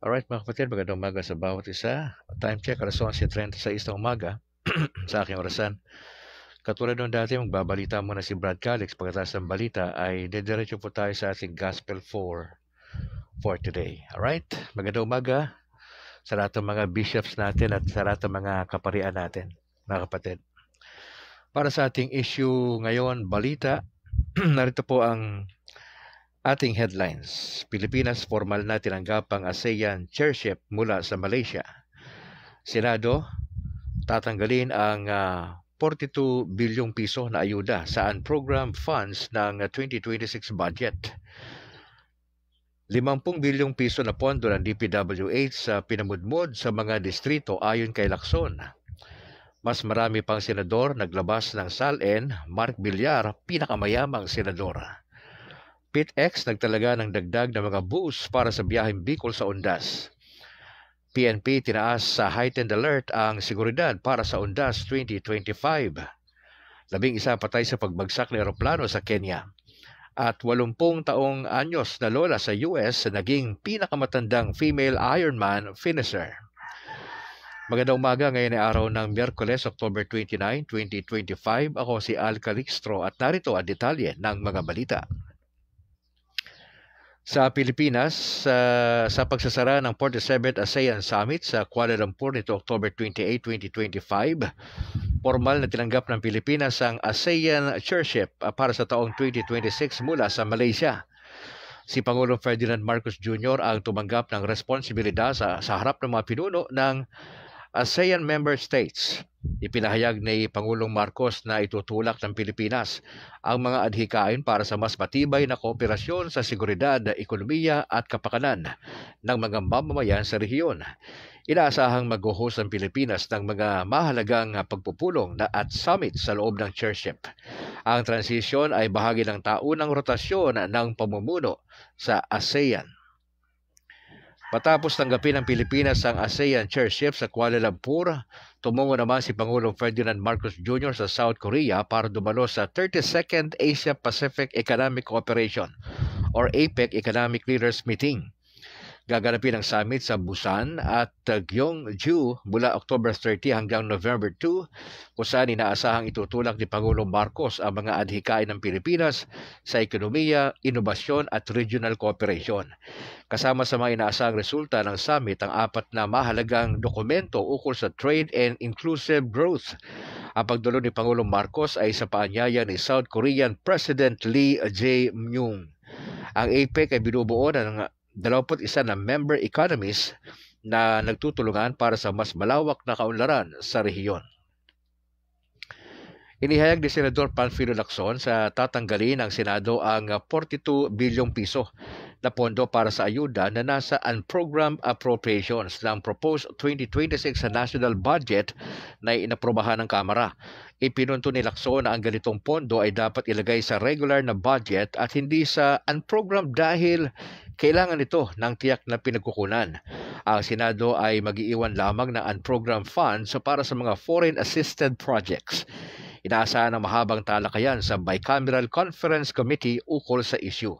Alright mga kapatid, magandang umaga sa bawat isa. Time check, alas 11:36 ng umaga sa aking orasan. Katulad nung dati, magbabalita muna si Brad Calix. Pagkatapos ng balita ay dediretso po tayo sa ating Gospel for today. Alright, magandang umaga sa lahat ng mga bishops natin at sa lahat ng mga kaparian natin, mga kapatid. Para sa ating issue ngayon, balita, narito po ang ating headlines. Pilipinas formal na tinanggap ang ASEAN chairship mula sa Malaysia. Senado, tatanggalin ang 42 bilyong piso na ayuda sa unprogrammed funds ng 2026 budget. 50 bilyong piso na pondo ng DPWH sa pinamudmod sa mga distrito ayon kay Lacson. Mas marami pang senador naglabas ng SALN, Mark Villar, pinakamayamang senador. PITX nagtalaga ng dagdag na mga bus para sa biyaheng Bicol sa Undas. PNP tinaas sa heightened alert ang seguridad para sa Undas 2025. 11 patay sa pagbagsak ng eroplano sa Kenya. At 80 taong anyos na lola sa US naging pinakamatandang female Ironman finisher. Magandang umaga, ngayon ay araw ng Miyerkules, October 29, 2025. Ako si Al Calixtro at narito ang detalye ng mga balita. Sa Pilipinas, sa pagsasara ng 47th ASEAN Summit sa Kuala Lumpur nito October 28, 2025, formal na tinanggap ng Pilipinas ang ASEAN chairship para sa taong 2026 mula sa Malaysia. Si Pangulong Ferdinand Marcos Jr. ang tumanggap ng responsibilidad sa harap ng mga pinuno ng ASEAN member states. Ipinahayag ni Pangulong Marcos na itutulak ng Pilipinas ang mga adhikain para sa mas matibay na kooperasyon sa seguridad, ekonomiya at kapakanan ng mga mamamayan sa rehiyon. Inaasahang mag-host ang Pilipinas ng mga mahalagang pagpupulong at summit sa loob ng chairship. Ang transisyon ay bahagi ng taunang rotasyon ng pamumuno sa ASEAN. Matapos tanggapin ng Pilipinas ang ASEAN chairship sa Kuala Lumpur, tumungo naman si Pangulong Ferdinand Marcos Jr. sa South Korea para dumalo sa 32nd Asia-Pacific Economic Cooperation or APEC Economic Leaders Meeting. Gaganapin ang summit sa Busan at Gyeongju mula October 30 hanggang November 2, kung saan inaasahang itutulak ni Pangulong Marcos ang mga adhikain ng Pilipinas sa ekonomiya, inobasyon at regional cooperation. Kasama sa mga inaasahang resulta ng summit ang 4 na mahalagang dokumento ukol sa trade and inclusive growth. Ang pagdalo ni Pangulong Marcos ay sa paanyaya ni South Korean President Lee Jae-myung. Ang APEC ay binubuo ng 21 na member economies na nagtutulungan para sa mas malawak na kaunlaran sa rehiyon. Inihayag ni Senador Panfilo Lacson sa tatanggalin ng Senado ang 42 bilyong piso na pondo para sa ayuda na nasa unprogrammed appropriations ng proposed 2026 national budget na inaprobahan ng Kamara. Ipinunto ni Lacson na ang ganitong pondo ay dapat ilagay sa regular na budget at hindi sa unprogrammed dahil kailangan ito ng tiyak na pinagkukunan. Ang Senado ay mag-iiwan lamang ng unprogrammed funds para sa mga foreign assisted projects. Inaasahan ng mahabang talakayan sa Bicameral Conference Committee ukol sa issue.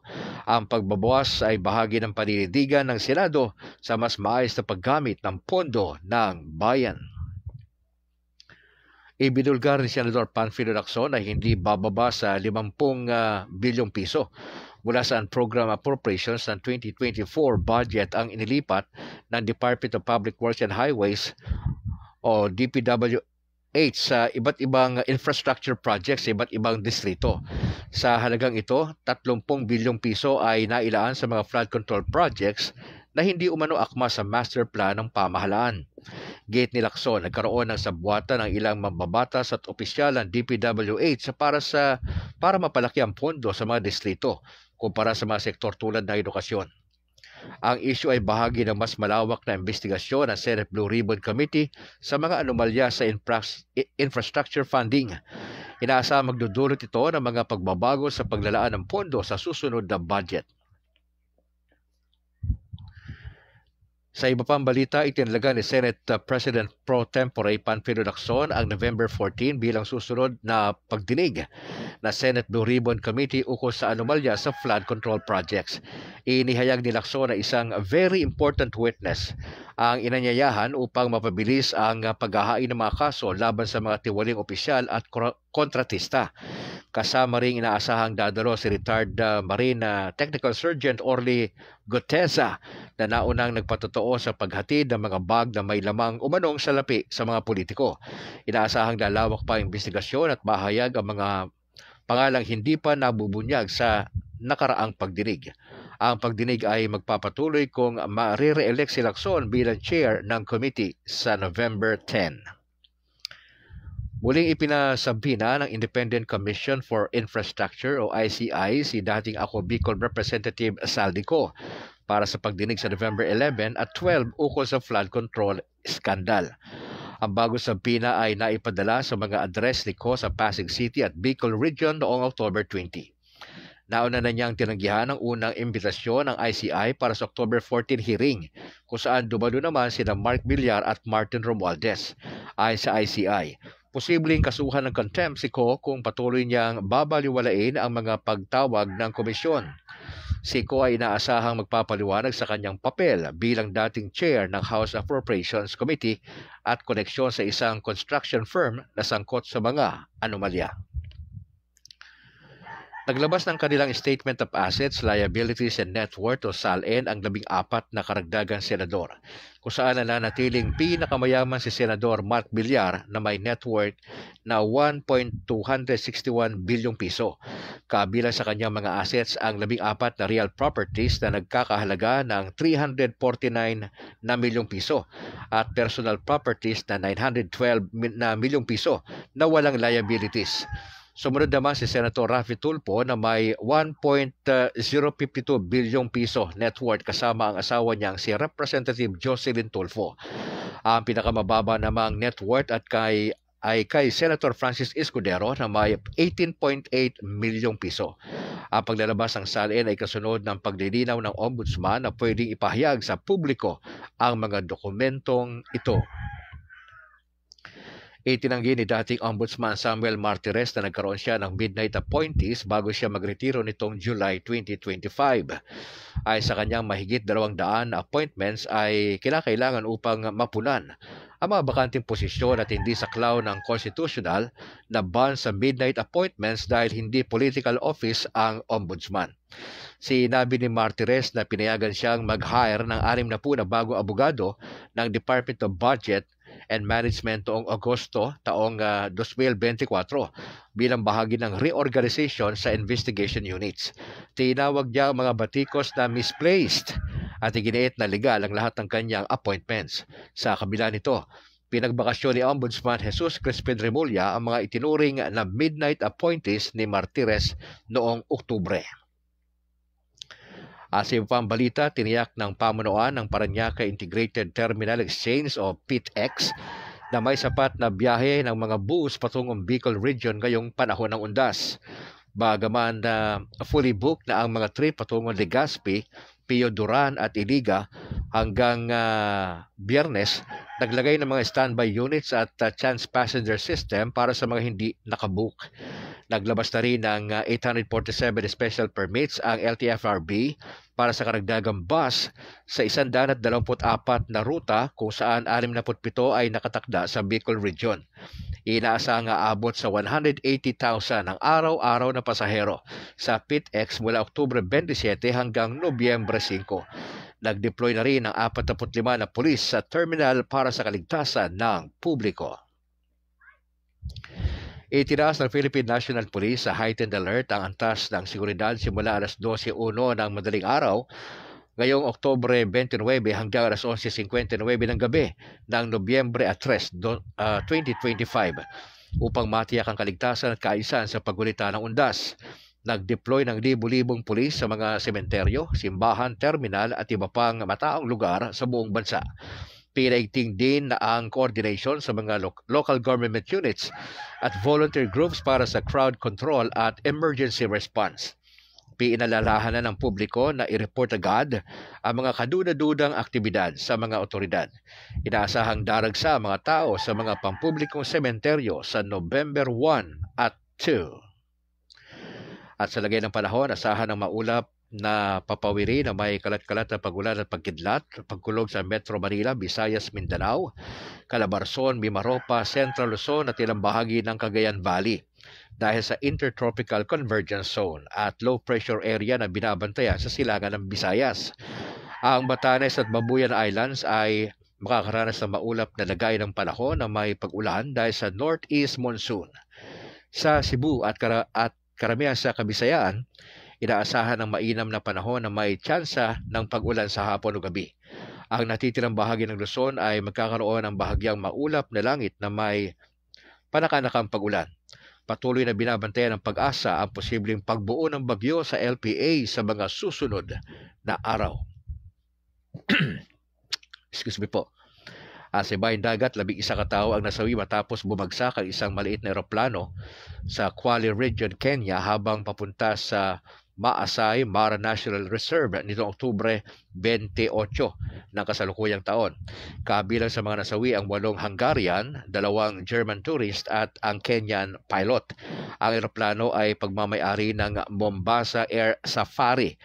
Ang pagbabawas ay bahagi ng paninindigan ng Senado sa mas maayos na paggamit ng pondo ng bayan. Ibinulgar ni Senador Panfilo Lacson ay hindi bababa sa 50 bilyong piso. Mula sa program appropriations ng 2024 budget ang inilipat ng Department of Public Works and Highways o DPWH sa iba't ibang infrastructure projects sa iba't ibang distrito. Sa halagang ito, 30 bilyong piso ay nailaan sa mga flood control projects na hindi umano akma sa master plan ng pamahalaan. Gate ni Lacson, nagkaroon ng sabwata ng ilang mambabatas at opisyal ng DPWH para mapalaki ang pondo sa mga distrito kumpara sa mga sektor tulad ng edukasyon. Ang issue ay bahagi ng mas malawak na investigasyon ng Senate Blue Ribbon Committee sa mga anomalya sa infrastructure funding. Inaasahang magdudulot ito ng mga pagbabago sa paglalaan ng pondo sa susunod na budget. Sa iba pang balita, itinalaga ni Senate President Pro Tempore Panfilo Lacson ang November 14 bilang susunod na pagdinig na Senate Blue Ribbon Committee ukol sa anomalya sa flood control projects. Inihayag ni Lacson na isang very important witness ang inanyayahan upang mapabilis ang paghahain ng mga kaso laban sa mga tiwaling opisyal at kontratista. Kasama ring inaasahang dadalo si retired Marine Technical Sergeant Orly Guteza na naunang nagpatotoo sa paghatid ng mga bag na may lamang umanong salapi sa mga politiko. Inaasahang lalawak pa ang investigasyon at mahayag ang mga pangalang hindi pa nabubunyag sa nakaraang pagdinig. Ang pagdinig ay magpapatuloy kung ma-re-elect si Lacson bilang chair ng committee sa November 10. Muling ipinasabina ng Independent Commission for Infrastructure o ICI si dating Ako Bicol Representative Saldico para sa pagdinig sa November 11 at 12 ukol sa flood control scandal. Ang bagong sabina ay naipadala sa mga address ni Ko sa Pasig City at Bicol Region noong October 20. Nauna na niyang tinanggihan ang unang imbitasyon ng ICI para sa October 14 hearing kung saan dumalo naman sina Mark Villar at Martin Romualdez. Ayon sa ICI, posibleng kasuhan ng contempt si Ko kung patuloy niyang babaliwalain ang mga pagtawag ng komisyon. Si Ko ay inaasahang magpapaliwanag sa kanyang papel bilang dating chair ng House Appropriations Committee at koneksyon sa isang construction firm na sangkot sa mga anomalya. Naglabas ng kanilang Statement of Assets, Liabilities and Net Worth o SALN ang 14 na karagdagang senador, kung saan nananatiling pinakamayaman si Senador Mark Villar na may net worth na 1.261 bilyong piso. Kabilang sa kanyang mga assets ang 14 na real properties na nagkakahalaga ng 349 na milyong piso at personal properties na 912 na milyong piso na walang liabilities. Sumunod naman si Senator Raffy Tulfo na may 1.052 bilyong piso net worth kasama ang asawa niyang si Representative Jocelyn Tulfo. Ang pinakamababa namang net worth ay kay Senator Francis Escudero na may 18.8 milyong piso. Ang paglalabas ng SALN ay kasunod ng paglilinaw ng Ombudsman na pwedeng ipahayag sa publiko ang mga dokumentong ito. Itinanggi ni dating Ombudsman Samuel Martires na nagkaroon siya ng midnight appointees bago siya magretiro nitong July 2025. Ay sa kanyang mahigit 200 na appointments ay kinakailangan upang mapunan ang mga bakanting posisyon at hindi saklaw ng constitutional na ban sa midnight appointments dahil hindi political office ang Ombudsman. Sinabi ni Martires na pinayagan siyang mag-hire ng 60 na bagong abogado ng Department of Budget and Management noong Agosto taong 2024 bilang bahagi ng reorganization sa investigation units. Tinawag niya ang mga batikos na misplaced at iginiit na legal ang lahat ng kanyang appointments. Sa kabila nito, pinagbakasyon ni Ombudsman Jesus Crispin Remulla ang mga itinuring na midnight appointees ni Martires noong Oktubre. Sa iba pang balita, tiniyak ng pamunuan ng Parañaque Integrated Terminal Exchange o PITX na may sapat na biyahe ng mga bus patungong Bicol Region ngayong panahon ng undas. Bagaman na fully booked na ang mga trip patungong Legazpi, Pio Duran at Iliga hanggang Biyernes, naglagay ng mga standby units at chance passenger system para sa mga hindi nakabook. Naglabas na rin ng 847 special permits ang LTFRB para sa karagdagang bus sa 124 na ruta kung saan 67 ay nakatakda sa Bicol Region. Inaasahang aabot sa 180,000 ang araw-araw na pasahero sa PITX mula Oktubre 27 hanggang Nobyembre 5. Nag-deploy na rin ang 45 na pulis sa terminal para sa kaligtasan ng publiko. Itinaas ng Philippine National Police sa heightened alert ang antas ng seguridad simula alas 12:01 ng madaling araw ngayong Oktubre 29 hanggang alas 11:59 ng gabi ng Nobyembre 3, 2025 upang matiyak ang kaligtasan at kaayusan sa paggulitan ng undas. Nag-deploy ng libu-libong pulis sa mga sementeryo, simbahan, terminal at iba pang mataong lugar sa buong bansa. Pinaigting din na ang coordination sa mga local government units at volunteer groups para sa crowd control at emergency response. Pinalalahanan ng publiko na i-report agad ang mga kadudadudang aktibidad sa mga otoridad. Inaasahang daragsa ang mga tao sa mga pampublikong sementeryo sa November 1 at 2. At sa lagay ng panahon, asahan ng maulap na papawiri na may kalat-kalat na pagulan at pagkidlat, pagkulog sa Metro Manila, Visayas, Mindanao, Calabarzon, Mimaropa, Central Luzon at ilang bahagi ng Cagayan Valley dahil sa Intertropical Convergence Zone at low pressure area na binabantayan sa silangan ng Visayas. Ang Batanes at Babuyan Islands ay makakaranas ng maulap na lagay ng panahon na may pag-ulan dahil sa northeast monsoon. Sa Cebu at karamihan sa Kabisayaan, inaasahan ng mainam na panahon na may tsansa ng pag-ulan sa hapon o gabi. Ang natitirang bahagi ng Luzon ay magkakaroon ng bahagyang maulap na langit na may panakanakang pag-ulan. Patuloy na binabantayan ng Pag-asa ang posibleng pagbuo ng bagyo sa LPA sa mga susunod na araw. Excuse me po. Sa ibaing dagat, 11 katao ang nasawi matapos bumagsak ang isang maliit na eroplano sa Kwale Region, Kenya habang papunta sa Maasai Mara National Reserve nitong Oktubre 28 ng kasalukuyang taon. Kabilang sa mga nasawi ang 8 Hungarian, 2 German tourist at ang Kenyan pilot. Ang eroplano ay pagmamay-ari ng Mombasa Air Safari.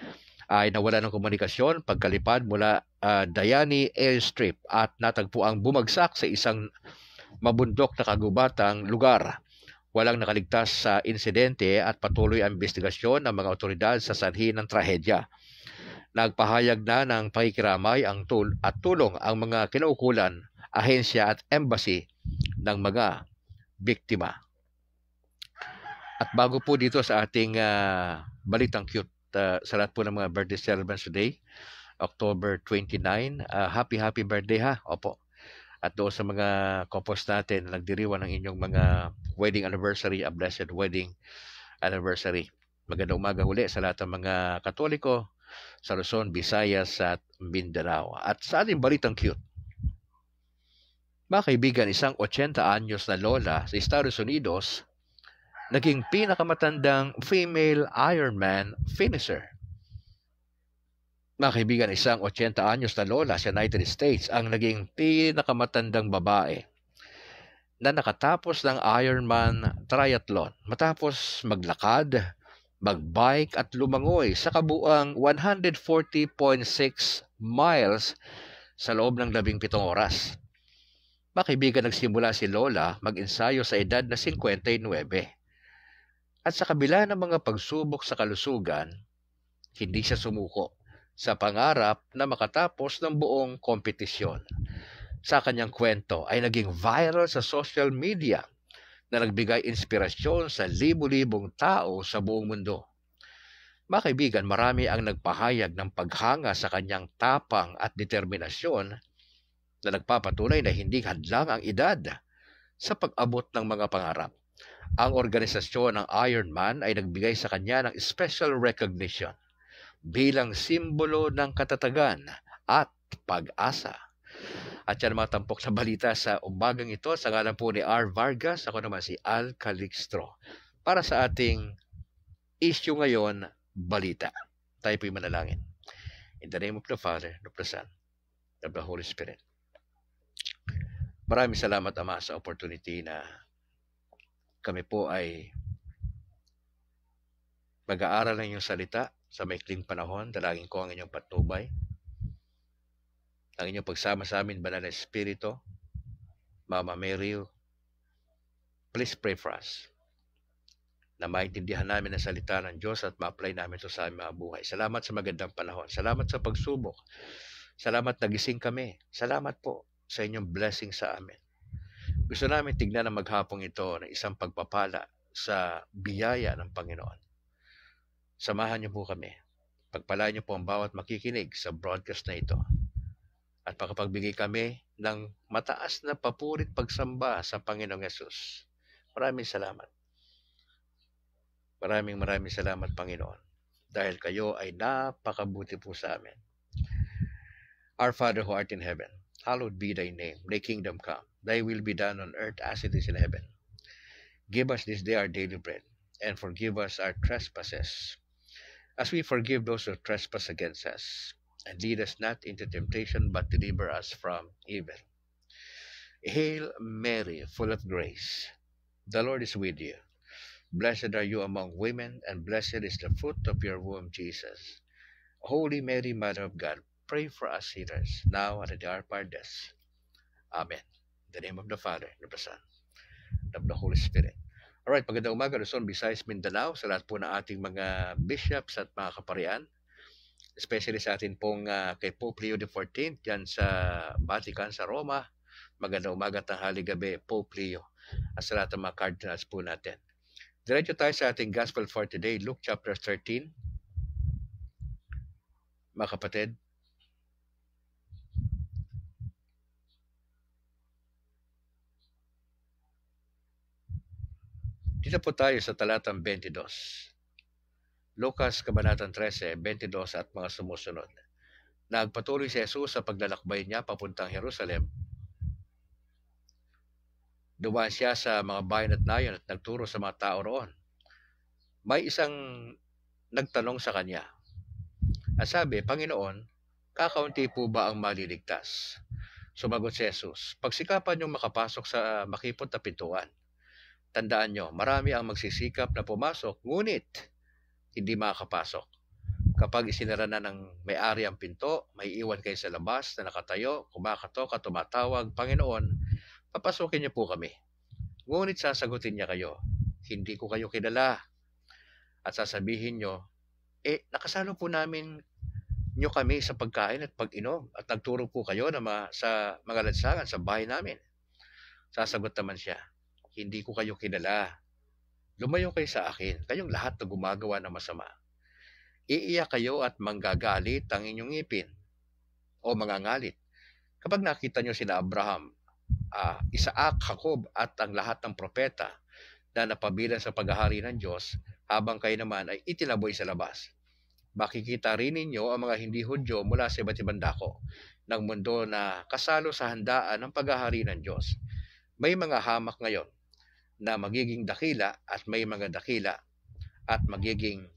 Ay nawala ng komunikasyon pagkalipad mula Dayani Airstrip at natagpuang bumagsak sa isang mabundok na kagubatang lugar. Walang nakaligtas sa insidente at patuloy ang investigasyon ng mga otoridad sa sanhi ng trahedya. Nagpahayag na ng pakikiramay at tulong ang mga kinaukulan, ahensya at embassy ng mga biktima. At bago po dito sa ating balitang cute, sa lahat po ng mga birthday celebrants today, October 29, happy birthday ha. Opo. At doon sa mga couples natin na nagdiriwang ng inyong mga wedding anniversary, a blessed wedding anniversary. Magandang umaga huli sa lahat ng mga Katoliko sa Luzon, Visayas at Mindanao. At sa ating balitang cute, mga kaibigan, isang 80 anyos na lola sa Estados Unidos naging pinakamatandang female Ironman finisher. Mga kaibigan, isang 80 anyos na lola sa United States ang naging pinakamatandang babae na nakatapos ng Ironman triathlon matapos maglakad, magbike at lumangoy sa kabuang 140.6 miles sa loob ng 17 oras. Mga kaibigan, nagsimula si Lola mag-ensayo sa edad na 59. At sa kabila ng mga pagsubok sa kalusugan, hindi siya sumuko sa pangarap na makatapos ng buong kompetisyon. Sa kanyang kwento ay naging viral sa social media na nagbigay inspirasyon sa libu-libong tao sa buong mundo. Mga kaibigan, marami ang nagpahayag ng paghanga sa kanyang tapang at determinasyon na nagpapatunay na hindi hadlang ang edad sa pag-abot ng mga pangarap. Ang organisasyon ng Ironman ay nagbigay sa kanya ng special recognition bilang simbolo ng katatagan at pag-asa. At yan mga tampok sa balita sa umagang ito. Sa ngalan po ni R. Vargas, ako naman si Al Calixtro. Para sa ating issue ngayon, balita. Tayo po'y manalangin. In the name of the Father, of the Son, of the Holy Spirit. Maraming salamat, Ama, sa opportunity na kami po ay mag-aaral ng iyong salita sa maikling panahon. Dalangin ko ang inyong patnubay, ang inyong pagsama sa amin, Banal na Espiritu. Mama Mary, please pray for us na maintindihan namin ang salita ng Diyos at ma-apply namin ito sa aming mga buhay. Salamat sa magandang panahon. Salamat sa pagsubok. Salamat nagising kami. Salamat po sa inyong blessing sa amin. Gusto namin tignan ang maghapong ito na isang pagpapala sa biyaya ng Panginoon. Samahan niyo po kami. Pagpalaan niyo po ang bawat makikinig sa broadcast na ito. At pakapagbigay kami ng mataas na papurit pagsamba sa Panginoong Yesus. Maraming salamat. Maraming salamat, Panginoon. Dahil kayo ay napakabuti po sa amin. Our Father who art in heaven, hallowed be thy name. Thy kingdom come. Thy will be done on earth as it is in heaven. Give us this day our daily bread, and forgive us our trespasses, as we forgive those who trespass against us. And lead us not into temptation, but deliver us from evil. Hail Mary, full of grace, the Lord is with you. Blessed are you among women, and blessed is the fruit of your womb, Jesus. Holy Mary, Mother of God, pray for us sinners, now and at the hour of our death. Amen. In the name of the Father, and of the Son, and of the Holy Spirit. Alright, magandang umaga, Luzon, Visayas, Mindanao, sa lahat po ng ating mga bishops at mga kaparian, especially sa atin pong kay Pope Leo XIV, dyan sa Vatican, sa Roma. Magandang umaga, tanghali, gabi, Pope Leo, at sa lahat ng mga cardinals po natin. Diretso tayo sa ating Gospel for today, Luke chapter 13. Mga kapatid, dito po tayo sa talatang 22. Lucas, Kabanatang 13, 22 at mga sumusunod. Nagpatuloy si Jesus sa paglalakbay niya papuntang Jerusalem. Dumaan siya sa mga bayan at nayon at nagturo sa mga tao roon. May isang nagtanong sa kanya. At sabi, Panginoon, kakaunti po ba ang maliligtas? Sumagot si Jesus, pagsikapan niyong makapasok sa makipot na pintuan. Tandaan niyo, marami ang magsisikap na pumasok, ngunit hindi makakapasok. Kapag isinara na ng may-ari ang pinto, may iwan kayo sa labas na nakatayo, kumakatok at tumatawag, Panginoon, papasukin niyo po kami. Ngunit sasagutin niya kayo, hindi ko kayo kilala. At sasabihin niyo, nakasalo po namin niyo kami sa pagkain at pag-inom at nagturo po kayo na sa mga lansangan sa bahay namin. Sasagot naman siya, hindi ko kayo kilala. Lumayo kayo sa akin, kayong lahat na gumagawa ng masama. Iiyak kayo at manggagalit ang inyong ngipin o mangangalit. Kapag nakita niyo sila Abraham, Isaac, Jacob at ang lahat ng propeta na napabilang sa paghahari ng Diyos, habang kayo naman ay itinaboy sa labas. Makikita rin ninyo ang mga hindi Hudyo mula sa iba't ibang dako ng mundo na kasalo sa handaan ng paghahari ng Diyos. May mga hamak ngayon na magiging dakila at may mga dakila at magiging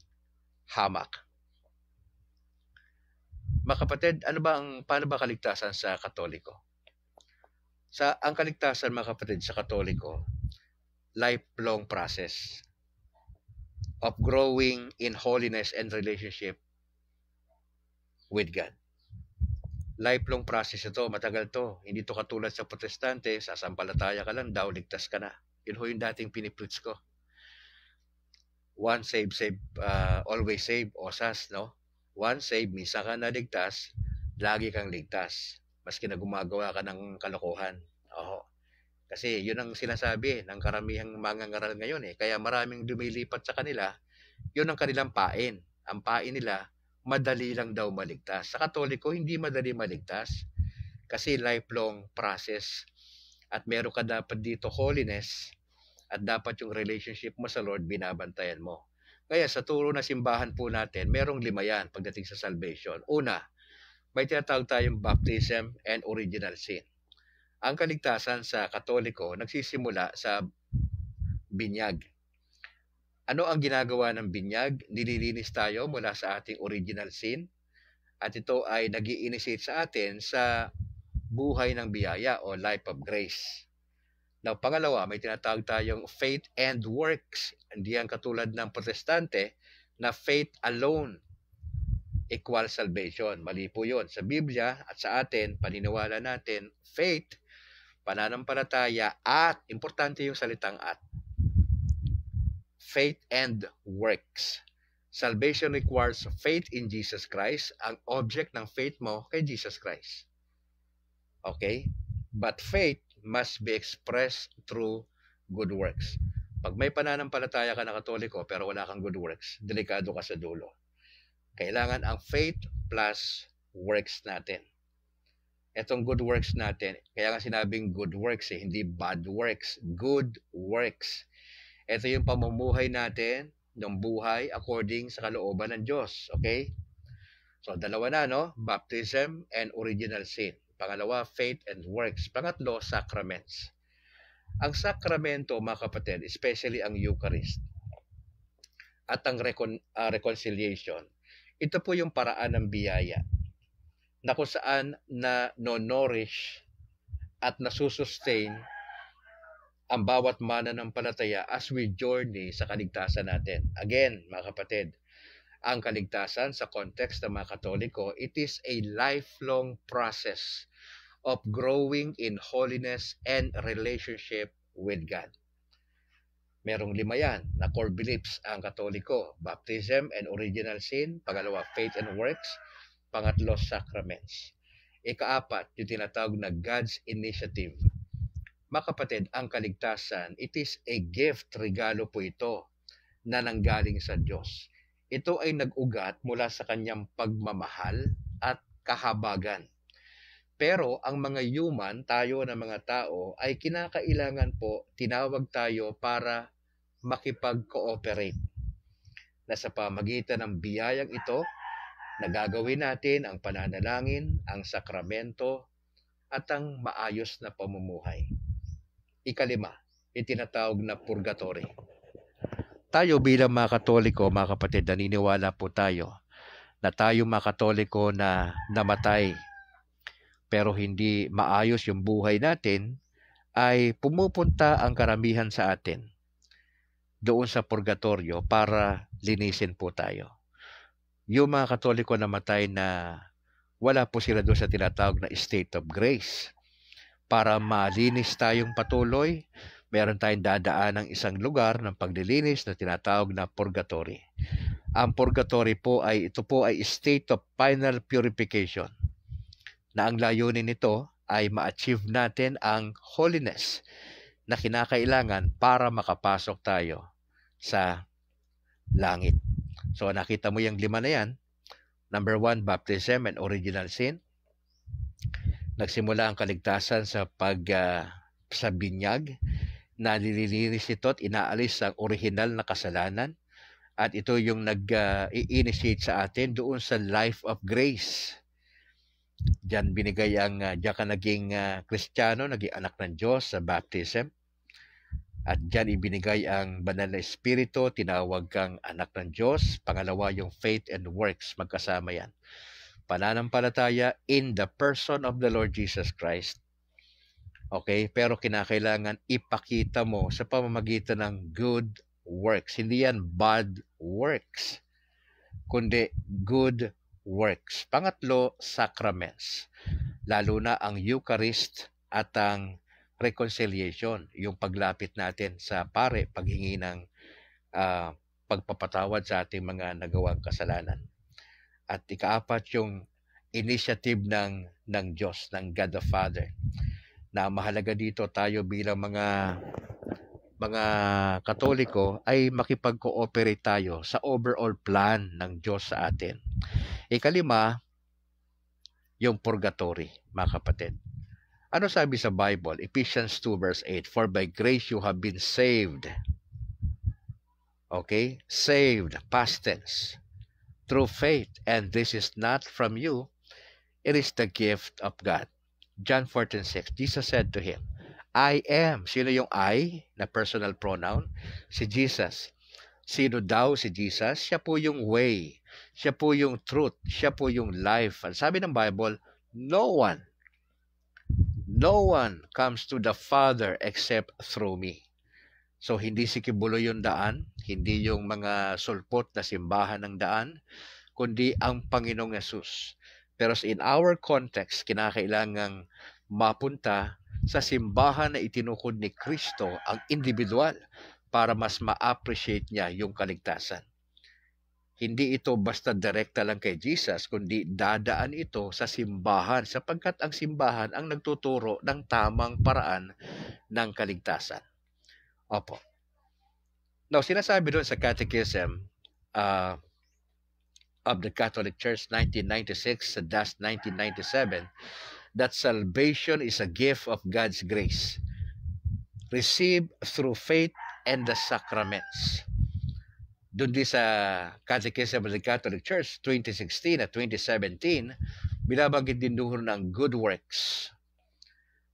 hamak. Mga kapatid, paano ba kaligtasan sa Katoliko? Ang kaligtasan, mga kapatid, sa Katoliko, lifelong process of growing in holiness and relationship with God. Lifelong process ito, matagal to. Hindi to katulad sa Protestante, sasampalataya ka lang daw, ligtas ka na. Yun ho yung dating pinipreach ko. Once save, always save, OSAS, no? Once save, minsan ka na ligtas, lagi kang ligtas. Maski na gumagawa ka ng kalokohan. Oo. Kasi yun ang sinasabi ng karamihang mangangaral ngayon eh. Kaya maraming dumilipat sa kanila, yun ang kanilang pain. Ang pain nila, madali lang daw maligtas. Sa Katoliko, hindi madali maligtas. Kasi lifelong process. At meron ka dapat dito holiness. At dapat yung relationship mo sa Lord, binabantayan mo. Kaya sa turo na simbahan po natin, merong 5 yan pagdating sa salvation. Una, may tinatawag tayong baptism and original sin. Ang kaligtasan sa Katoliko nagsisimula sa binyag. Ano ang ginagawa ng binyag? Nililinis tayo mula sa ating original sin at ito ay nag-i-initiate sa atin sa buhay ng biyaya o life of grace. Now, pangalawa, may tinatawag tayong faith and works. Hindi yan katulad ng Protestante na faith alone equal salvation. Mali po yun. Sa Biblia at sa atin, paniniwala natin, faith, pananampalataya, at, importante yung salitang at, faith and works. Salvation requires faith in Jesus Christ. Ang object ng faith mo kay Jesus Christ. Okay? But faith must be expressed through good works. Pag may pananampalataya ka na Katoliko pero wala kang good works, delikado ka sa dulo. Kailangan ang faith plus works natin. Etong good works natin, kaya nga sinabing good works hindi bad works, good works. Ito yung pamumuhay natin ng buhay according sa kalooban ng Diyos. Okay? So, dalawa na, no? Baptism and original sin. Pangalawa, faith and works. Pangatlo, sacraments. Ang sakramento, mga kapatid, especially ang Eucharist, at ang reconciliation. Ito po yung paraan ng biyaya na kung saan na no-nourish at nasusustain ang bawat mananampalataya as we journey sa kaligtasan natin. Again, mga kapatid, ang kaligtasan sa context ng mga Katoliko, it is a lifelong process of growing in holiness and relationship with God. Merong 5 yan na core beliefs ang Katoliko. Baptism and original sin. Pangalawa, faith and works. Pangatlo, sacraments. Ika-4, yung tinatawag na God's initiative. Mga kapatid, ang kaligtasan, it is a gift, regalo po ito na nanggaling sa Diyos. Ito ay nag-ugat mula sa kanyang pagmamahal at kahabagan. Pero ang mga human, tayo na mga tao, ay kinakailangan po, tinawag tayo para makipag-cooperate. Na sa pamagitan ng biyayang ito, nagagawin natin ang pananalangin, ang sakramento, at ang maayos na pamumuhay. Ika-5, itinatawag na purgatory. Tayo bilang mga Katoliko, mga kapatid, naniniwala po tayo na tayo mga Katoliko na namatay pero hindi maayos yung buhay natin, ay pumupunta ang karamihan sa atin doon sa purgatorio para linisin po tayo. Yung mga Katoliko namatay na wala po sila doon sa tinatawag na state of grace. Para malinis tayong patuloy, meron tayong dadaan ng isang lugar ng paglilinis na tinatawag na purgatory. Ang purgatory po ay, ito po ay state of final purification, na ang layunin nito ay ma-achieve natin ang holiness na kinakailangan para makapasok tayo sa langit. So nakita mo yung 5 na yan. Number 1, baptism and original sin. Nagsimula ang kaligtasan sa sa binyag, na nililinis ito at inaalis ang original na kasalanan. At ito yung nag-i-initiate sa atin doon sa life of grace. Diyan binigay ang, diyan ka naging Kristiyano, naging anak ng Diyos sa baptism. At diyan ibinigay ang banal na espiritu, tinawag kang anak ng Diyos. Pangalawa, yung faith and works, magkasama yan. Pananampalataya in the person of the Lord Jesus Christ. Okay? Pero kinakailangan ipakita mo sa pamamagitan ng good works. Hindi yan bad works, kundi good works. Pangatlo, sacraments. Lalo na ang Eucharist at ang reconciliation, yung paglapit natin sa pare, paghingi ng pagpapatawad sa ating mga nagawang kasalanan. At ika-4, yung initiative ng Diyos, ng God the Father. Na mahalaga dito tayo bilang mga Katoliko ay makipag-cooperate tayo sa overall plan ng Diyos sa atin. Ika-5, yung purgatory, mga kapatid. Ano sabi sa Bible? Ephesians 2 verse 8, for by grace you have been saved. Okay? Saved, past tense. Through faith, and this is not from you, it is the gift of God. John 14:6, Jesus said to him, I am. Sino yung I na personal pronoun? Si Jesus. Sino daw si Jesus? Siya po yung way. Siya po yung truth. Siya po yung life. At sabi ng Bible, no one comes to the Father except through me. So, hindi si Kibulo yung daan, hindi yung mga sulpot na simbahan ng daan, kundi ang Panginoong Yesus. Pero in our context, kinakailangang mapunta sa simbahan na itinukod ni Kristo, ang individual, para mas ma-appreciate niya yung kaligtasan. Hindi ito basta direkta lang kay Jesus, kundi dadaan ito sa simbahan, sapagkat ang simbahan ang nagtuturo ng tamang paraan ng kaligtasan. Opo. Now, sinasabi doon sa Catechism of the Catholic Church 1996-1997 that salvation is a gift of God's grace, received through faith and the sacraments. Doon din sa Catechism of the Catholic Church 2016 at 2017, binabanggit din doon ng good works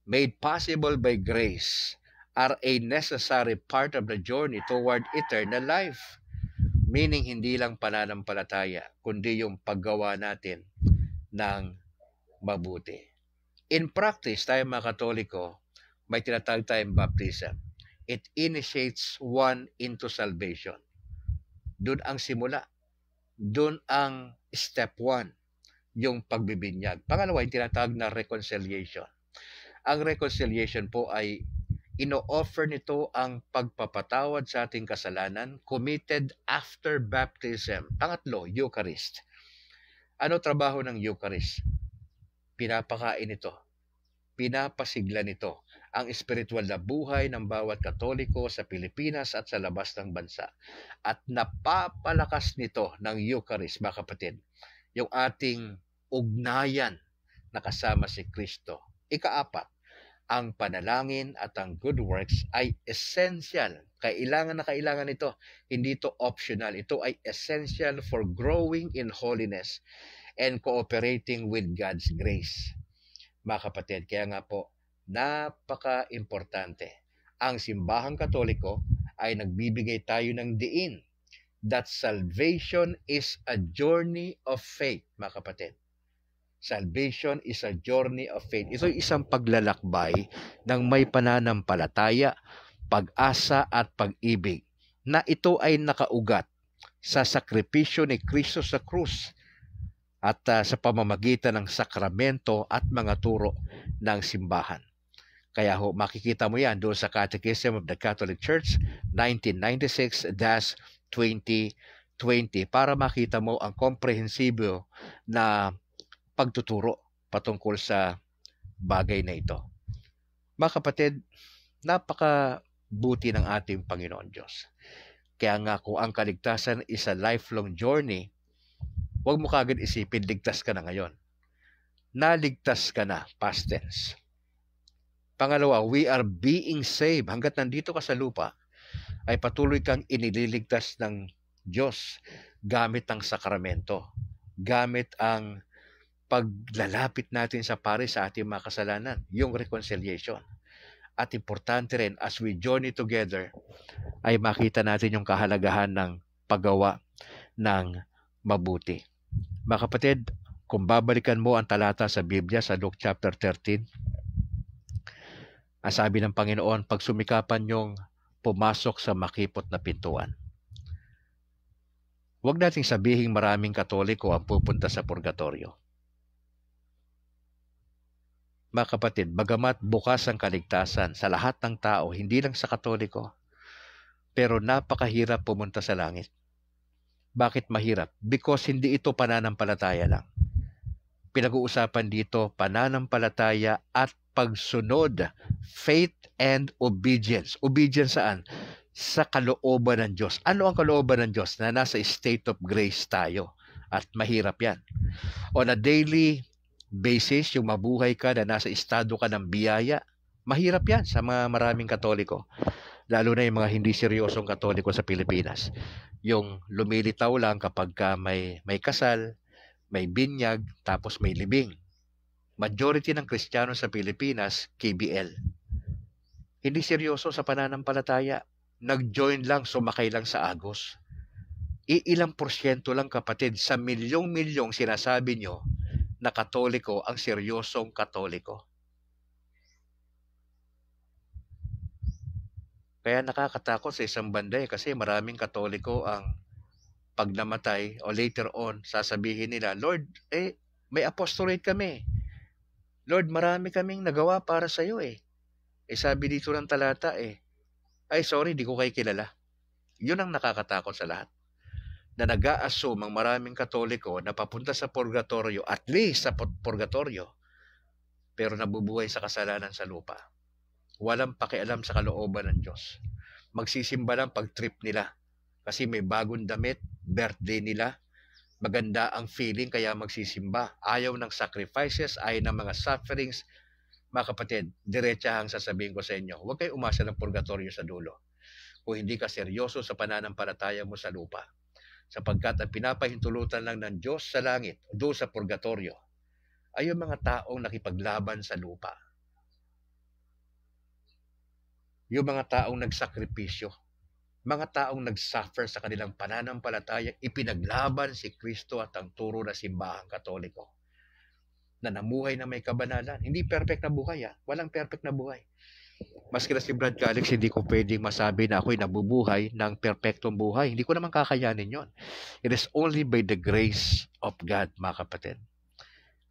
made possible by grace are a necessary part of the journey toward eternal life. Meaning, hindi lang pananampalataya, kundi yung paggawa natin ng mabuti. In practice, tayo mga Katoliko, may tinatawag tayong baptism. It initiates one into salvation. Doon ang simula. Doon ang step one, yung pagbibinyag. Pangalawa, yung tinatawag na reconciliation. Ang reconciliation po ay ino-offer nito ang pagpapatawad sa ating kasalanan committed after baptism. Pangatlo, Eucharist. Ano trabaho ng Eucharist? Pinapakain ito. Pinapasigla nito ang espiritual na buhay ng bawat Katoliko sa Pilipinas at sa labas ng bansa. At napapalakas nito ng Eucharist, mga kapatid, yung ating ugnayan na kasama si Kristo. Ikaapat, ang panalangin at ang good works ay essential. Kailangan na kailangan ito. Hindi ito optional. Ito ay essential for growing in holiness and cooperating with God's grace. Mga kapatid, kaya nga po, napaka-importante. Ang simbahang Katoliko ay nagbibigay tayo ng diin that salvation is a journey of faith, mga kapatid. Salvation is a journey of faith. Ito ay isang paglalakbay ng may pananampalataya, pag-asa at pag-ibig na ito ay nakaugat sa sakripisyo ni Kristo sa krus at sa pamamagitan ng sakramento at mga turo ng simbahan. Kaya makikita mo yan doon sa Catechism of the Catholic Church 1996-2020 para makita mo ang komprehensibo na pagtuturo patungkol sa bagay na ito. Mga kapatid, napakabuti ng ating Panginoon Diyos. Kaya nga kung ang kaligtasan is a lifelong journey, huwag mo kagad isipin, ligtas ka na ngayon. Naligtas ka na, past tense. Pangalawa, we are being saved. Hanggat nandito ka sa lupa, ay patuloy kang inililigtas ng Diyos gamit ang sakramento, gamit ang paglalapit natin sa pare sa ating mga kasalanan, yung reconciliation. At importante rin, as we journey together, ay makita natin yung kahalagahan ng paggawa ng mabuti. Mga kapatid, kung babalikan mo ang talata sa Biblia sa Luke chapter 13, ang sabi ng Panginoon, pagsumikapan yung pumasok sa makipot na pintuan. Huwag nating sabihin maraming Katoliko ang pupunta sa purgatorio. Mga kapatid, bagamat bukas ang kaligtasan sa lahat ng tao, hindi lang sa Katoliko, pero napakahirap pumunta sa langit. Bakit mahirap? Because hindi ito pananampalataya lang. Pinag-uusapan dito pananampalataya at pagsunod, faith and obedience. Obedience saan? Sa kalooban ng Diyos. Ano ang kalooban ng Diyos? Na nasa state of grace tayo. At mahirap yan. On a daily basis, yung mabuhay ka na nasa estado ka ng biyaya, mahirap yan sa mga maraming Katoliko. Lalo na yung mga hindi seryosong Katoliko sa Pilipinas. Yung lumilitaw lang kapag ka may kasal, may binyag, tapos may libing. Majority ng Kristiyano sa Pilipinas, KBL. Hindi seryoso sa pananampalataya. Nag-join lang, sumakay lang sa agos. Ilang porsyento lang, kapatid, sa milyong-milyong sinasabi nyo na Katoliko ang seryosong Katoliko. Kaya nakakatakot sa isang banda kasi maraming Katoliko ang pag namatay o later on, sasabihin nila, Lord, may apostolate kami. Lord, marami kaming nagawa para sa iyo sabi dito ng talata ay sorry, di ko kayo kilala. Yun ang nakakatakot sa lahat. Na nag-a-assume ang maraming Katoliko na papunta sa purgatorio, at least sa purgatorio, pero nabubuhay sa kasalanan sa lupa. Walang pakialam sa kalooban ng Diyos. Magsisimba lang pag trip nila. Kasi may bagong damit, birthday nila, maganda ang feeling kaya magsisimba. Ayaw ng sacrifices, ayaw ng mga sufferings. Mga kapatid, diretsahang sasabihin ko sa inyo, huwag kayo umasa ng purgatorio sa dulo. Kung hindi ka seryoso sa pananampalataya mo sa lupa. Sapagkat ang pinapahintulutan lang ng Diyos sa langit, doon sa purgatorio, ay yung mga taong nakipaglaban sa lupa. Yung mga taong nagsakripisyo. Mga taong nagsuffer sa kanilang pananampalataya, ipinaglaban si Kristo at ang turo na simbahang Katoliko na namuhay na may kabanalan. Hindi perfect na buhay, walang perfect na buhay. Maski na si Brad Calix, hindi ko pwedeng masabi na ako'y nabubuhay ng perfectong buhay. Hindi ko naman kakayanin yon. It is only by the grace of God, mga kapatid.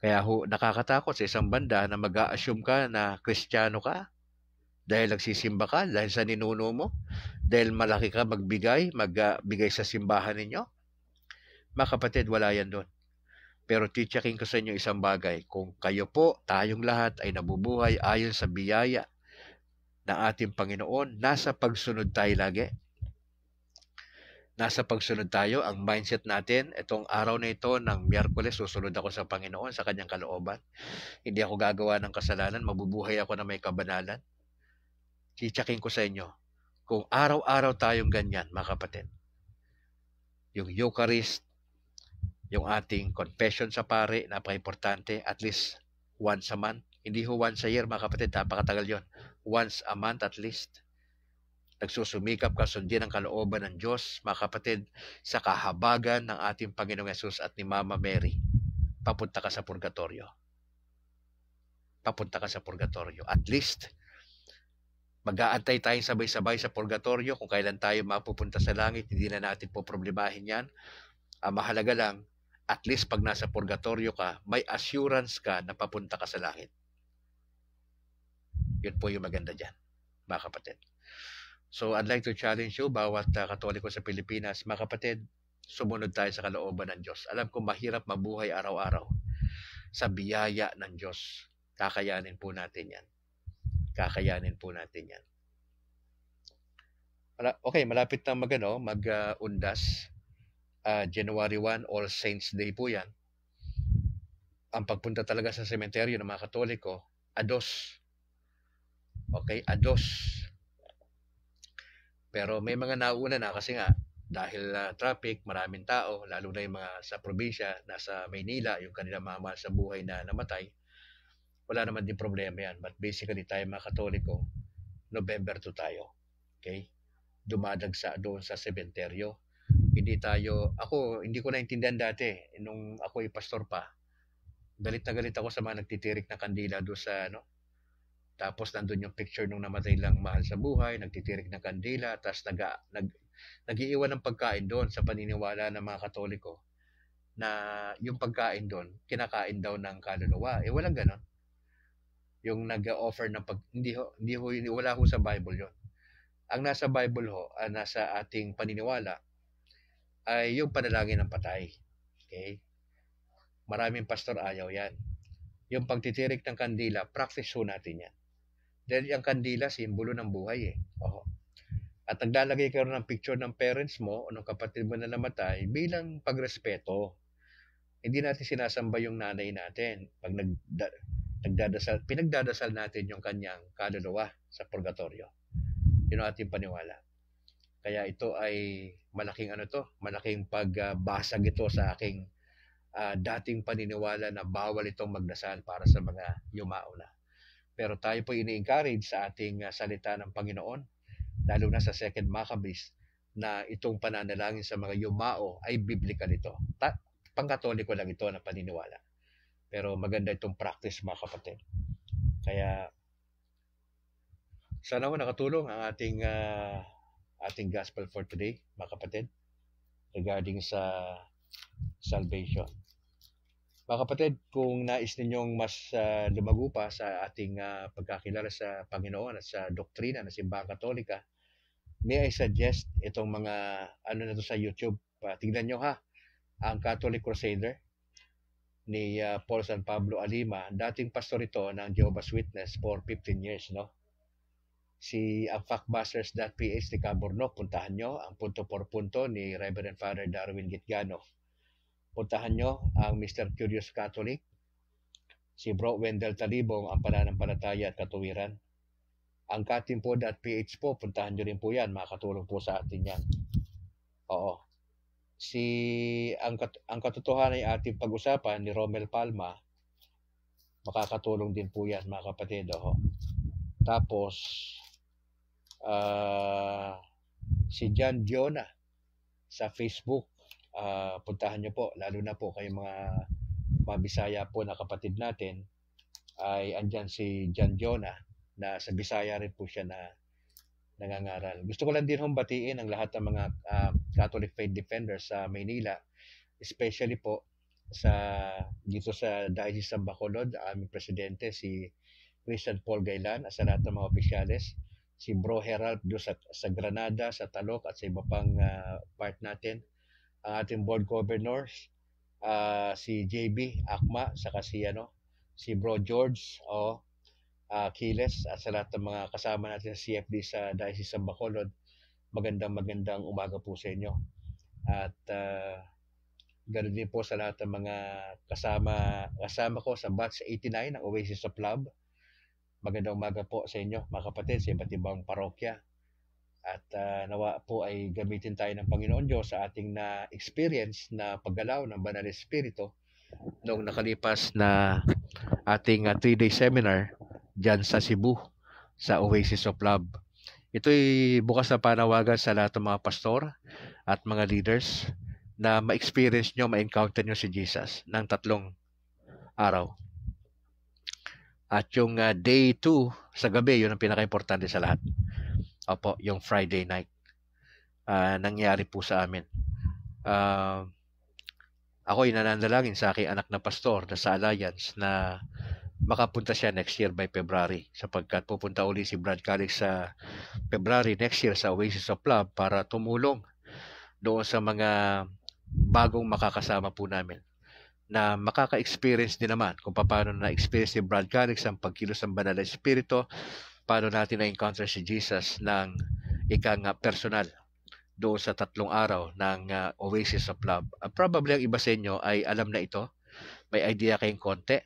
Kaya nakakatakot sa isang banda na mag-a-assume ka na Kristiyano ka dahil nagsisimba ka, dahil sa ninuno mo, dahil malaki ka magbigay sa simbahan ninyo. Mga kapatid, wala yan doon. Pero titiyakin ko sa inyo isang bagay, kung kayo po, tayong lahat ay nabubuhay ayon sa biyaya ng ating Panginoon, nasa pagsunod tayo lagi. Nasa pagsunod tayo, ang mindset natin, itong araw na ito ng Miyerkules, susunod ako sa Panginoon, sa kanyang kalooban. Hindi ako gagawa ng kasalanan, mabubuhay ako na may kabanalan. Titiyakin ko sa inyo, kung araw-araw tayong ganyan, mga kapatid, yung Eucharist, yung ating confession sa pare, napaka-importante, at least once a month. Hindi ho once a year, mga kapatid, napakatagal yon. Once a month at least. Nagsusumikap ka sundin ang kalooban ng Diyos, mga kapatid, sa kahabagan ng ating Panginoong Yesus at ni Mama Mary. Papunta ka sa purgatorio. Papunta ka sa purgatorio. At least, mag-aantay tayong sabay-sabay sa purgatorio kung kailan tayo mapupunta sa langit. Hindi na natin po problemahin yan. Ang mahalaga lang, at least pag nasa purgatorio ka, may assurance ka na papunta ka sa langit. Yun po yung maganda dyan, mga kapatid. So, I'd like to challenge you, bawat Katoliko sa Pilipinas, mga kapatid, sumunod tayo sa kalooban ng Diyos. Alam ko mahirap mabuhay araw-araw sa biyaya ng Diyos. Kakayanin po natin yan. Kakayanin po natin yan. Okay, malapit na mag-undas. January 1, All Saints Day po yan. Ang pagpunta talaga sa sementeryo ng mga Katoliko, ados. Okay, ados. Pero may mga nauna na kasi nga, dahil traffic, maraming tao, lalo na yung mga sa probinsya, nasa Maynila, yung kanilang mga mahal sa buhay na namatay, wala naman din problema yan. But basically, tayo mga Katoliko, November 2 tayo. Okay? Dumadagsa doon sa sementeryo. Hindi ko naintindihan dati, nung ako ay pastor pa, galit na galit ako sa mga nagtitirik na kandila doon sa, tapos nandun yung picture nung namatay lang mahal sa buhay, nagtitirik na kandila, tapos nag-iiwan ng pagkain doon sa paniniwala ng mga Katoliko, na yung pagkain doon, kinakain daw ng kaluluwa. Walang ganon. Yung nag-offer ng wala ho sa Bible yon. Ang nasa Bible nasa ating paniniwala, ay yung panalangin ng patay. Okay? Maraming pastor ayaw yan. Yung pagtitirik ng kandila, practice ho natin yan. Dahil yung kandila, simbolo ng buhay . At naglalagay kayo ng picture ng parents mo o ng kapatid mo na namatay bilang pagrespeto. Hindi natin sinasamba yung nanay natin. Pag pinagdadasal natin yung kanyang kaluluwa sa purgatorio. Yun ang ating paniwala. Kaya ito ay malaking pagbasag ito sa aking dating paniniwala na bawal itong magdasal para sa mga yumao na. Pero tayo po ini-encourage sa ating salita ng Panginoon, lalo na sa 2 Maccabees, na itong pananalangin sa mga yumao ay biblical ito. Pangkatoliko lang ito na paniniwala. Pero maganda itong practice, mga kapatid. Kaya sana nakatulong ang ating gospel for today, mga kapatid, regarding sa salvation. Mga kapatid, kung nais ninyong mas lumago pa sa ating pagkakilala sa Panginoon at sa doktrina ng Simbahang Katolika, may I suggest itong mga na to sa YouTube. Tignan nyo ang Catholic Crusader ni Paul San Pablo Alima. Dating pastor ito ng Jehovah's Witness for 15 years, ang factbusters.ph ni Caborno, puntahan nyo. Ang punto por punto ni Reverend Father Darwin Gitgano. Puntahan nyo ang Mr. Curious Catholic, si Bro Wendell Talibong, ang pananampalataya at katuwiran. Ang katimpo.ph po, puntahan nyo rin po yan, makakatulong po sa atin yan. Oo. Ang katotohanan ay ating pag-usapan ni Romel Palma, makakatulong din po yan, mga kapatid. Tapos, si John Diona sa Facebook. Puntahan nyo po, lalo na po kayo mga Bisaya po na kapatid natin, ay andyan si John Diona na sa Bisaya rin po siya na nangangaral. Gusto ko lang din batiin ang lahat ng mga Catholic Faith Defenders sa Maynila, especially po dito sa Diocese ng Bacolod, aming presidente si Christian Paul Gailan, at sa lahat ng mga opisyales, si Bro Herald doon sa Granada, sa Talok, at sa iba pang part natin, ang ating board governors, si JB Akma, saka si Bro George Kiles, at sa lahat ng mga kasama natin sa CFD sa Diocese ng Bacolod. Magandang umaga po sa inyo. At ganoon din po sa lahat ng mga kasama ko sa batch 89 ng Oasis of Love. Magandang umaga po sa inyo, mga kapatid, sa iba't ibang parokya. At nawa po ay gamitin tayo ng Panginoon Diyos sa ating na-experience na paggalaw ng Banal Espiritu noong nakalipas na ating 3-day seminar dyan sa Cebu, sa Oasis of Love. Ito'y bukas na panawagan sa lahat ng mga pastor at mga leaders na ma-experience nyo, ma-encounter nyo si Jesus ng 3 araw. At yung day 2 sa gabi, yun ang pinaka-importante sa lahat. Opo, yung Friday night. Nangyari po sa amin. Ako'y nananalangin sa aking anak na pastor na sa Alliance na makapunta siya next year by February, sapagkat pupunta uli si Brad Calix sa February next year sa Oasis of Love para tumulong doon sa mga bagong makakasama po namin na makaka-experience din naman kung paano na-experience ni Brad Calix ang pagkilos ng Banal na Espiritu, paano natin na-encounter si Jesus ng personal doon sa 3 araw ng Oasis of Love. Probably ang iba sa inyo ay alam na ito, may idea kayong konti,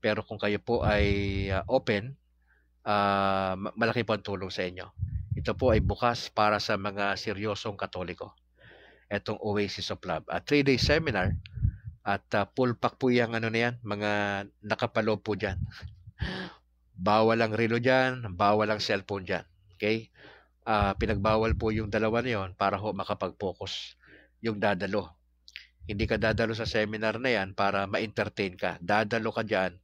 pero kung kayo po ay open, malaki po ang tulong sa inyo. Ito po ay bukas para sa mga seryosong Katoliko. Itong Oasis of Love. 3-day seminar at full pack po yung mga nakapalo po dyan. Bawal ang relo dyan, bawal ang cellphone dyan. Okay? Pinagbawal po yung dalawa na yun para makapag-focus yung dadalo. Hindi ka dadalo sa seminar na yan para ma-entertain ka. Dadalo ka dyan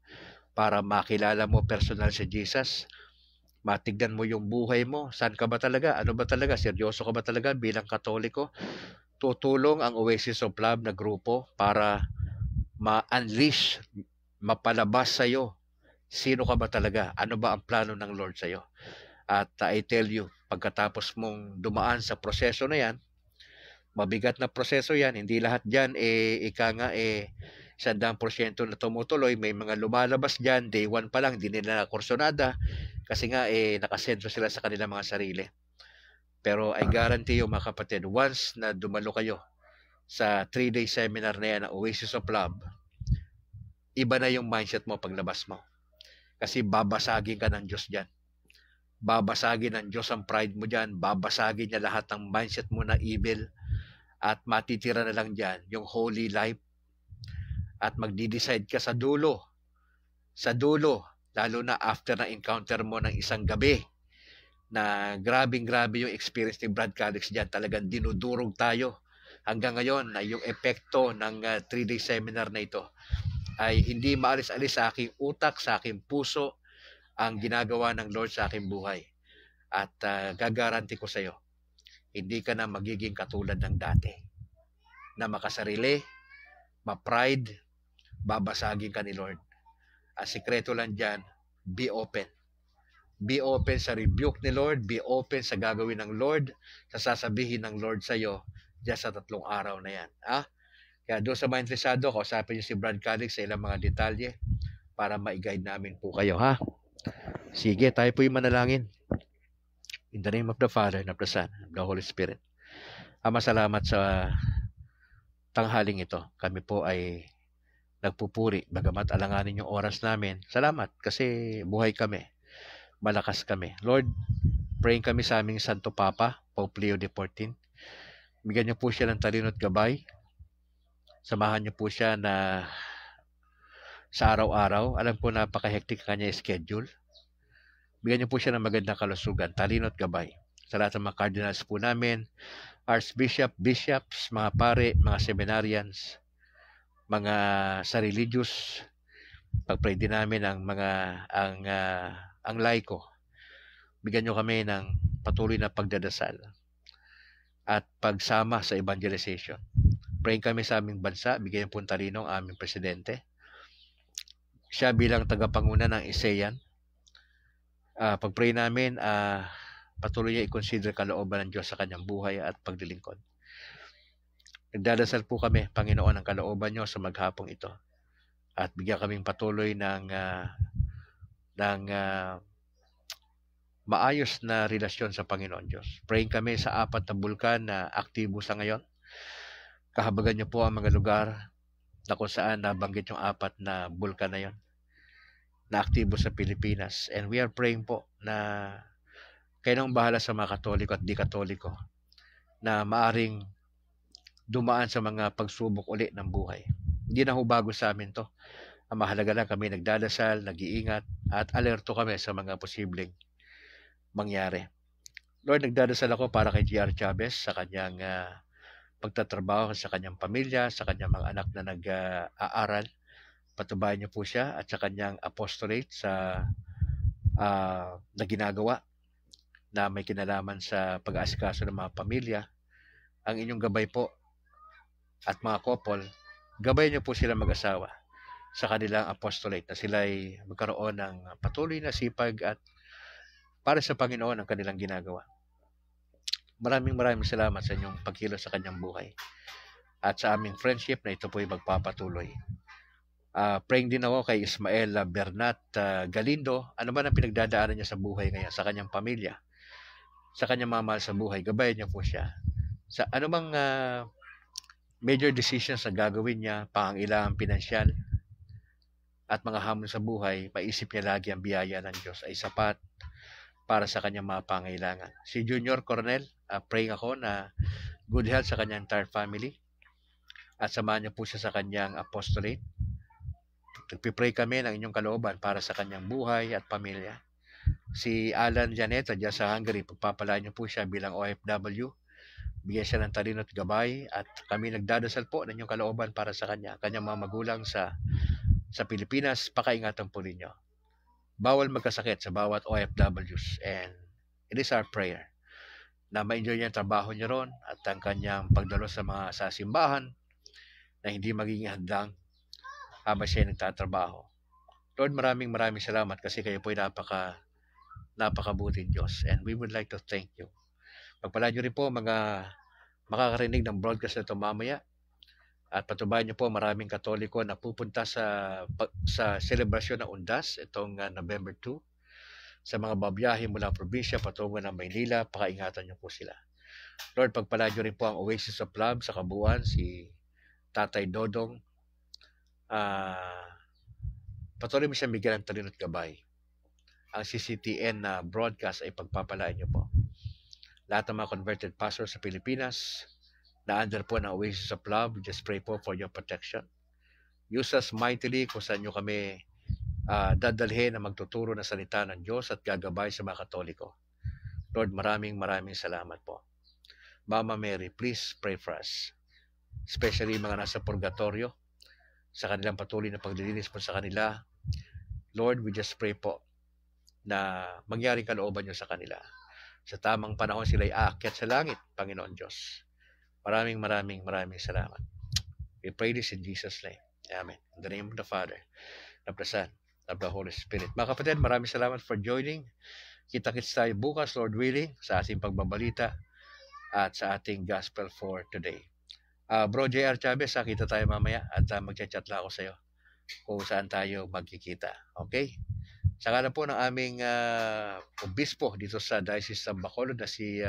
para makilala mo personal si Jesus. Matignan mo yung buhay mo. Saan ka ba talaga? Ano ba talaga? Seryoso ka ba talaga bilang Katoliko? Tutulong ang Oasis of Love na grupo para ma-unleash, mapalabas sa'yo. Sino ka ba talaga? Ano ba ang plano ng Lord sa'yo? At I tell you, pagkatapos mong dumaan sa proseso na yan, mabigat na proseso yan, hindi lahat dyan, 100% na tumutuloy, may mga lumalabas dyan, day 1 pa lang, hindi nila nakursonada, kasi nga, nakasentro sila sa kanilang mga sarili. Pero I guarantee you, mga kapatid, once na dumalo kayo sa 3-day seminar na yan, Oasis of Love, iba na yung mindset mo paglabas mo. Kasi babasagin ka ng Diyos dyan. Babasagin ng Diyos ang pride mo dyan. Babasagin niya lahat ng mindset mo na evil. At matitira na lang dyan yung holy life. At magdi-decide ka sa dulo. Sa dulo, lalo na after na encounter mo ng isang gabi, na grabing-grabe yung experience ni Brad Calix dyan. Talagang dinudurog tayo. Hanggang ngayon, yung epekto ng 3-day seminar na ito ay hindi maalis-alis sa aking utak, sa aking puso, ang ginagawa ng Lord sa aking buhay. At gagaranti ko sa iyo, hindi ka na magiging katulad ng dati. Na makasarili, ma-pride, babasagin ka ni Lord. Ang sikreto lang dyan, be open. Be open sa rebuke ni Lord, be open sa gagawin ng Lord, sa sasabihin ng Lord sa iyo, dyan sa 3 araw na yan. Kaya doon sa mga interesado, kausapin niyo si Brad Calix sa ilang mga detalye para ma-guide namin po kayo, ha? Sige, tayo po yung manalangin. In the name of the Father, and of the Son, and of the Holy Spirit. Ama, salamat sa tanghaling ito. Kami po ay nagpupuri, bagamat alanganin yung oras namin. Salamat kasi buhay kami. Malakas kami. Lord, praying kami sa aming Santo Papa, Pope Leo XIV. Bigyan niyo po siya ng talino at gabay. Samahan niyo po siya na sa araw-araw. Alam ko napaka-hectic kanya schedule. Bigyan niyo po siya ng magandang kalusugan, talino at gabay. sa lahat ng mga cardinals po namin, archbishop, bishops, mga pare, mga seminarians, mga sa religious. Pag-pray din namin ang laiko. Bigyan nyo kami ng patuloy na pagdadasal at pagsama sa evangelization. Praying kami sa aming bansa, bigyan po talino ang aming presidente. Siya bilang tagapanguna ng ASEAN. Pag-pray namin, patuloy niya i-consider kalooban ng Diyos sa kanyang buhay at paglilingkod. Nagdadasal po kami, Panginoon, ang kalooban niyo sa maghapong ito. At bigyan kaming patuloy ng maayos na relasyon sa Panginoon Diyos. Praying kami sa 4 na bulkan na aktibo sa ngayon. Kahabagan niyo po ang mga lugar na kung saan nabanggit yung 4 na bulkan na yon na aktibo sa Pilipinas. And we are praying po na kayo nang bahala sa mga Katoliko at di-Katoliko na maaring dumaan sa mga pagsubok uli ng buhay. Hindi na ho bago sa amin to. Ang mahalaga lang kami nagdadasal, nag-iingat, at alerto kami sa mga posibleng mangyari. Lord, nagdadasal ako para kay G.R. Chavez sa kanyang pagtatrabaho sa kanyang pamilya, sa kanyang mga anak na nag-aaral. Patubayan niyo po siya at sa kanyang apostolate na ginagawa na may kinalaman sa pag-aasikaso ng mga pamilya. Ang inyong gabay po at mga couple, gabayan niyo po sila mag-asawa sa kanilang apostolate na sila ay magkaroon ng patuloy na sipag at para sa Panginoon ang kanilang ginagawa. Maraming salamat sa inyong pagkilos sa kanyang buhay at sa aming friendship na ito po ay magpapatuloy. Praying din ako kay Ismael Bernat Galindo. Ano ba ang pinagdadaanan niya sa buhay ngayon, sa kanyang pamilya, sa kanyang mga mahal sa buhay, gabayan niyo po siya. Sa anumang major decisions na gagawin niya, pangangailangan pinansyal, at mga hamon sa buhay, maisip niya lagi ang biyaya ng Diyos ay sapat para sa kanyang mga pangailangan. Si Junior Coronel, praying ako na good health sa kanyang entire family at samahan niyo po siya sa kanyang apostolate. Nagpipray kami ng inyong kalooban para sa kanyang buhay at pamilya. Si Alan Janeta dyan sa Hungary, pagpapalaan niyo po siya bilang OFW. Bigyan siya ng talino at gabay at kami nagdadasal po ng inyong kalooban para sa kanyang mga magulang sa Pilipinas. Pakaingatan po ninyo. Bawal magkasakit sa bawat OFWs, and it is our prayer na ma-enjoy niya ang trabaho niya ron at ang kanyang pagdalo sa simbahan na hindi magiging hadlang habang siya nagtatrabaho. Lord, maraming salamat kasi kayo po ay napakabuting Diyos, and we would like to thank you. Pagpalain niyo rin po mga makakarinig ng broadcast na ito mamaya. At patubayan niyo po maraming Katoliko na pupunta sa selebrasyon ng Undas itong November 2. Sa mga babiyahe mula probinsya patungo ng Maynila, pakaingatan niyo po sila. Lord, pagpalain niyo rin po ang Oasis of Love sa Kabuuan, si Tatay Dodong. Patuloy mo siya bigyan ng talino at gabay. Ang CCTN na broadcast ay pagpapalain niyo po. Lahat ng mga converted pastors sa Pilipinas, na under po ng Oasis of Love, just pray po for your protection. Use us mightily kung saan nyo kami dadalhin na magtuturo ng salita ng Diyos at gagabay sa mga Katoliko. Lord, maraming salamat po. Mama Mary, please pray for us. Especially mga nasa purgatorio, sa kanilang patuloy na paglilinis po sa kanila. Lord, we just pray po na mangyaring kalooban nyo sa kanila. Sa tamang panahon sila ay aakyat sa langit, Panginoon Diyos. Maraming salamat. We pray this in Jesus' name. Amen. In the name of the Father, of the Son, of the Holy Spirit. Mga kapatid, maraming salamat for joining. Kita-kits tayo bukas, Lord willing, sa ating pagbabalita at sa ating gospel for today. Bro J.R. Chavez, kita tayo mamaya at magchat-chat lang ako sa iyo kung saan tayo magkikita. Okay? Sa ngalan po ng aming obispo dito sa Diocese of Bacolod na si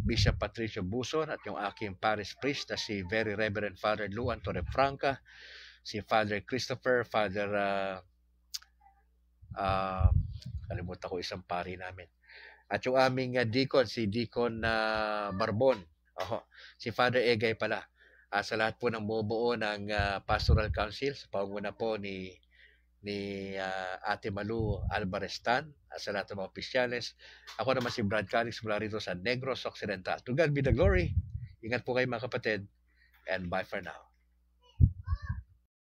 Bishop Patricio Buson at yung aking parish priest na si Very Reverend Father Luan Torrefranca, si Father Christopher, Father kalimutan ko isang pari namin, at yung aming deacon, si Deacon Barbon, si Father Egay pala, sa lahat po ng bubuo ng Pastoral Council sa pangunguna po ni ni Ate Malu Alvarez Tan at sa lahat ng mga opisyales. Ako naman si Brad Calix mula rito sa Negros Occidental. To God be the glory. Ingat po kayo mga kapatid, and bye for now.